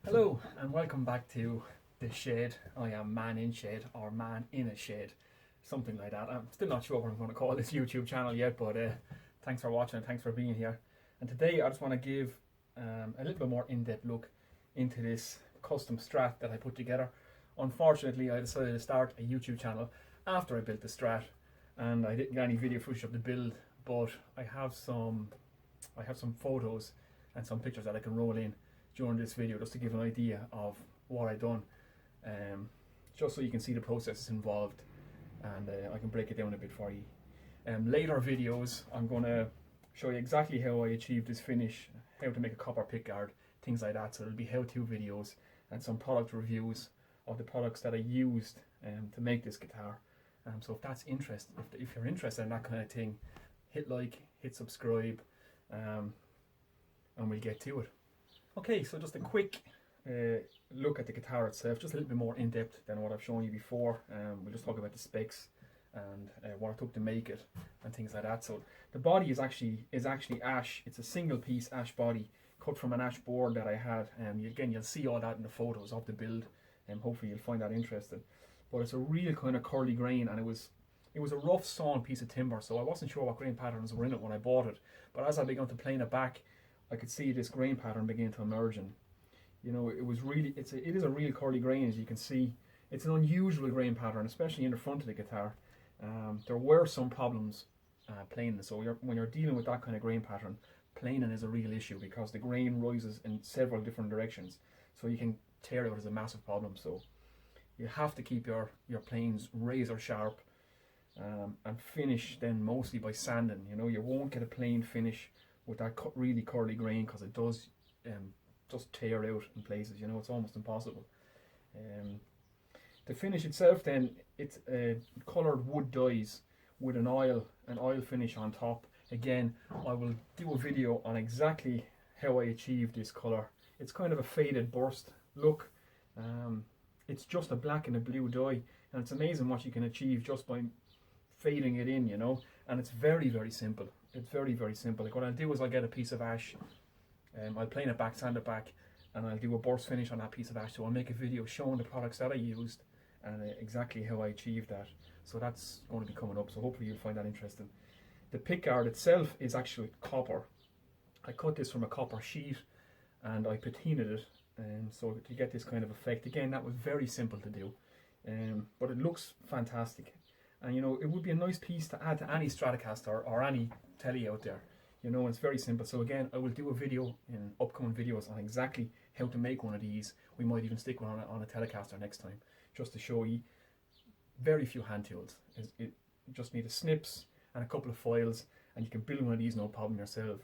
Hello and welcome back to The Shed. I am Man in Shed or Man in a Shed, something like that. I'm still not sure what I'm going to call this YouTube channel yet, but thanks for watching and thanks for being here. And today I just want to give a little bit more in-depth look into this custom Strat that I put together. Unfortunately, I decided to start a YouTube channel after I built the Strat, and I didn't get any video footage of the build, but I have some photos and some pictures that I can roll in during this video just to give an idea of what I've done, just so you can see the processes involved, and I can break it down a bit for you. Later videos I'm going to show you exactly how I achieved this finish, how to make a copper pickguard, things like that. So there'll be how-to videos and some product reviews of the products that I used to make this guitar. So if that's if you're interested in that kind of thing, hit like, hit subscribe, and we'll get to it. Okay, so just a quick look at the guitar itself, just a little bit more in depth than what I've shown you before. We'll just talk about the specs and what it took to make it and things like that. So the body is actually ash. It's a single piece ash body cut from an ash board that I had. Again, you'll see all that in the photos of the build, and hopefully you'll find that interesting. But it's a real kind of curly grain, and it was a rough sawn piece of timber, so I wasn't sure what grain patterns were in it when I bought it. But as I began to plane it back, I could see this grain pattern begin to emerge, and it is a real curly grain. As you can see, it's an unusual grain pattern, especially in the front of the guitar. There were some problems planing, so when you're dealing with that kind of grain pattern, planing is a real issue because the grain rises in several different directions, so you can tear out as a massive problem. So you have to keep your planes razor sharp, and finish then mostly by sanding. You won't get a plain finish with that really curly grain because it does just tear out in places. It's almost impossible. The finish itself then, it's coloured wood dyes with an oil finish on top. Again, I will do a video on exactly how I achieved this colour. It's kind of a faded burst look. It's just a black and a blue dye, and it's amazing what you can achieve just by fading it in, and it's very, very simple. It's very, very simple. Like, what I'll do is I'll get a piece of ash, I'll plane it back, sand it back, and I'll do a burst finish on that piece of ash. So I'll make a video showing the products that I used and exactly how I achieved that. So that's going to be coming up, so hopefully you'll find that interesting. The pickguard itself is actually copper. I cut this from a copper sheet and I patinaed it, so to get this kind of effect. Again, that was very simple to do, but it looks fantastic. And it would be a nice piece to add to any Stratocaster or any telly out there. It's very simple. So again, I will do a video in upcoming videos on exactly how to make one of these. We might even stick one on a Telecaster next time, just to show you. Very few hand tools. You just need a snips and a couple of files, and you can build one of these no problem yourself.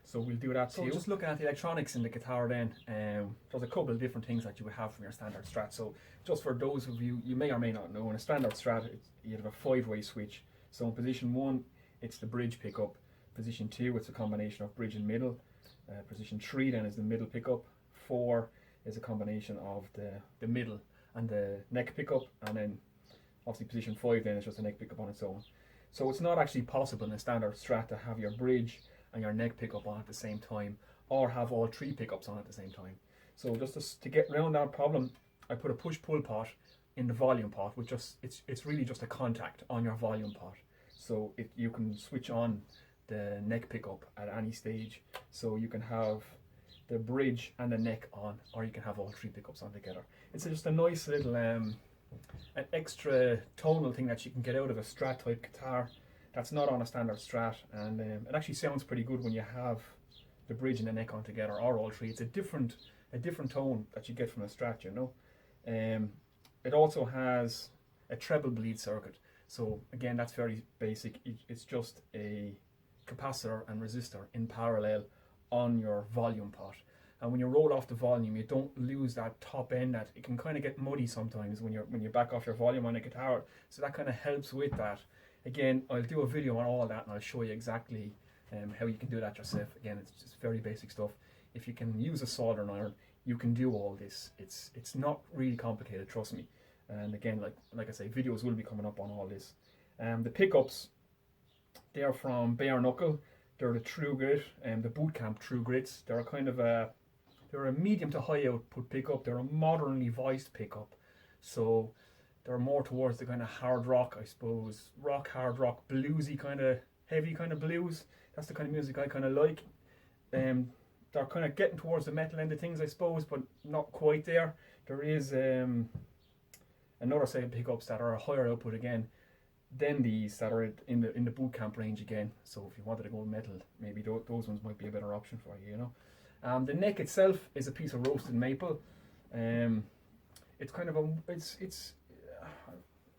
So we'll do that too. So just looking at the electronics in the guitar then, there's a couple of different things that you would have from your standard Strat. So just for those of you may or may not know, in a standard Strat, you have a 5-way switch. So in position 1, it's the bridge pickup. Position 2, it's a combination of bridge and middle. Position 3 then is the middle pickup. 4 is a combination of the middle and the neck pickup. And then obviously position 5 then is just a neck pickup on its own. So it's not actually possible in a standard Strat to have your bridge and your neck pickup on at the same time, or have all 3 pickups on at the same time. So just to get around that problem, I put a push-pull pot in the volume pot, which it's really just a contact on your volume pot. So you can switch on the neck pickup at any stage. So you can have the bridge and the neck on, or you can have all 3 pickups on together. It's just a nice little an extra tonal thing that you can get out of a Strat type guitar that's not on a standard Strat, and it actually sounds pretty good when you have the bridge and the neck on together, or all 3. It's a different tone that you get from a Strat, It also has a treble bleed circuit. So again, that's very basic. It's just a capacitor and resistor in parallel on your volume pot. And when you roll off the volume, you don't lose that top end. That it can kind of get muddy sometimes when you back off your volume on a guitar. So that kind of helps with that. Again, I'll do a video on all that, and I'll show you exactly how you can do that yourself. Again, it's just very basic stuff. If you can use a soldering iron, you can do all this. It's not really complicated, trust me. And again, like I say, videos will be coming up on all this. The pickups, they are from Knuckle. They're the True Grit, the Bootcamp True Grits. They're a kind of a They're a medium to high output pickup. They're a modernly voiced pickup. So they're more towards the kind of hard rock, I suppose. Rock, hard rock, bluesy kind of, heavy kind of blues. That's the kind of music I kind of like. They're kind of getting towards the metal end of things, I suppose, but not quite there. There is another set of pickups that are a higher output again than these that are in the boot camp range again. So if you wanted to go metal, maybe those ones might be a better option for you, you know. The neck itself is a piece of roasted maple. It's kind of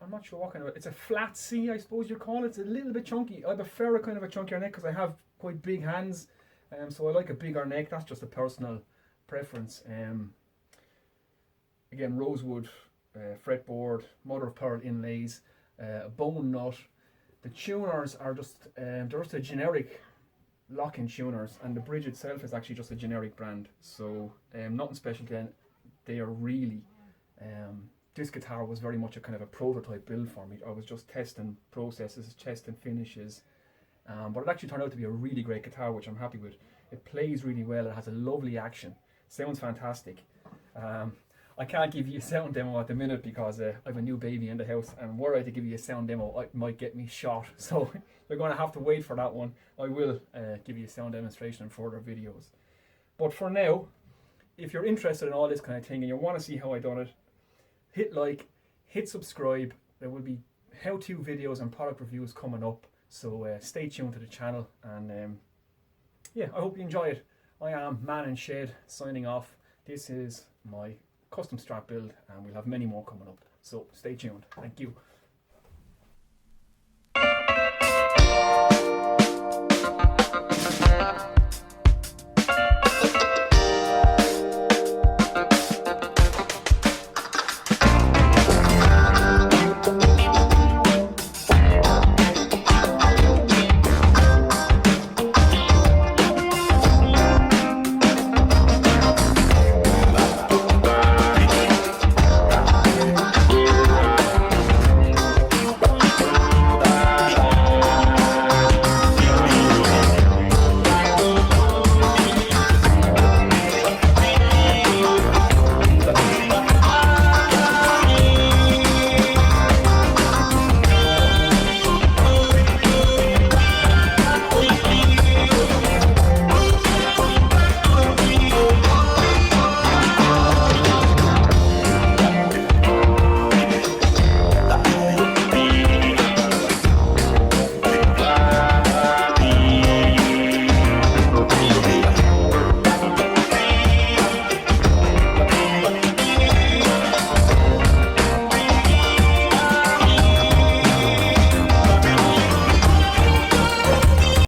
I'm not sure what kind of, it's a flat C, I suppose you call it. It's a little bit chunky. I prefer a kind of a chunkier neck because I have quite big hands, so I like a bigger neck. That's just a personal preference. Again, rosewood fretboard, mother of pearl inlays, a bone nut. The tuners are just they're just a generic lock-in tuners, and the bridge itself is actually just a generic brand. So nothing special again. They are really this guitar was very much a kind of a prototype build for me. I was just testing processes, testing finishes, but it actually turned out to be a really great guitar, which I'm happy with. It plays really well. It has a lovely action. Sounds fantastic. I can't give you a sound demo at the minute because I have a new baby in the house, and were I to give you a sound demo, it might get me shot. So you're going to have to wait for that one. I will give you a sound demonstration in further videos. But for now, if you're interested in all this kind of thing and you want to see how I done it, hit like, hit subscribe. There will be how-to videos and product reviews coming up. So stay tuned to the channel, and yeah, I hope you enjoy it. I am Man in Shed signing off. This is my custom strap build, and we'll have many more coming up. So stay tuned. Thank you.